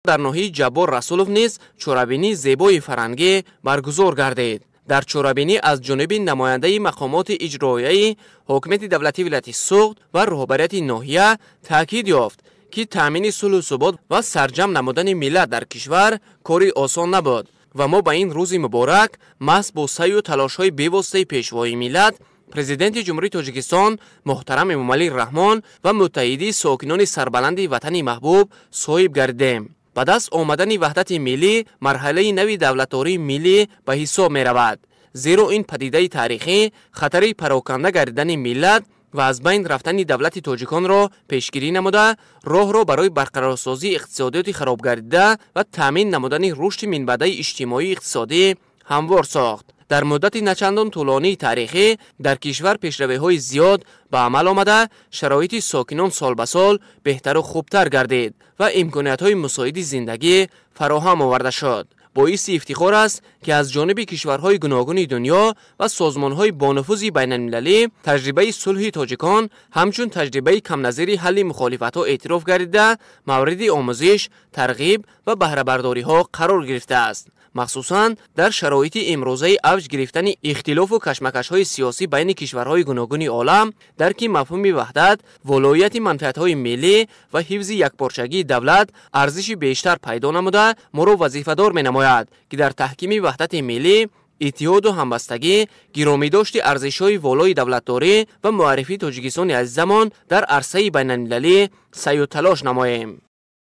در ناحیه جبار رسولوف نیز چورابینی زیبای فرهنگی برگزار گردید. در چورابینی از جانب نماینده مقامات اجرایی حکومت دولتی ولایت سوخت و رهبریت ناحیه تاکید یافت که تامین صلح و ثبات و سرجم نمودن ملت در کشور کاری آسان نبود و ما به این روز مبارک محض با سعی و تلاش‌های بی‌واسطه پیشوای ملت پرزیدنت جمهوری تاجیکستان محترم امامعلی رحمان و متحدی ساکنان سربلند وطن محبوب صاحب گردیم. با دست آمدن وحدت ملی مرحله نوی دولتداری ملی به حساب می رود، زیرا این پدیده تاریخی خطر پراکنده گردیدن ملت و از بین رفتن دولت تاجیکان را پیشگیری نموده راه را برای برقرارسازی اقتصادیات خراب گردیده و تامین نمودن رشد منبعی اجتماعی اقتصادی هموار ساخت. در مدت نچندان طولانی تاریخی در کشور پیشروی‌های زیاد به عمل آمده، شرایط ساکنان سال به سال بهتر و خوبتر گردید و امکانیت‌های مساعد زندگی فراهم آورده شد. باعث افتخار است که از جانب کشورهای گوناگون دنیا و سازمان‌های بانفوذ بین‌المللی تجربه صلح تاجیکان همچون تجربه کم نظیر حل مخالفت‌ها اعتراف گردیده مورد آموزش، ترغیب و بهره برداری‌ها قرار گرفته است. مخصوصاً در شرایط امروزه اوج گرفتن اختلاف و کشمکش‌های سیاسی بین کشورهای گوناگون عالم، درک مفهوم وحدت، ولایت منفعت‌های ملی و حفظ یکپارچگی دولت ارزش بیشتر پیدا نموده ما را وظیفه‌دار می‌نماید که در تحکیم وحدت ملی، اتحاد و همبستگی، گرامی‌داشت ارزش‌های والای دولتداری و معرفی تاجیکستان عزیزمان در عرصه بین‌المللی سعی و تلاش نماییم.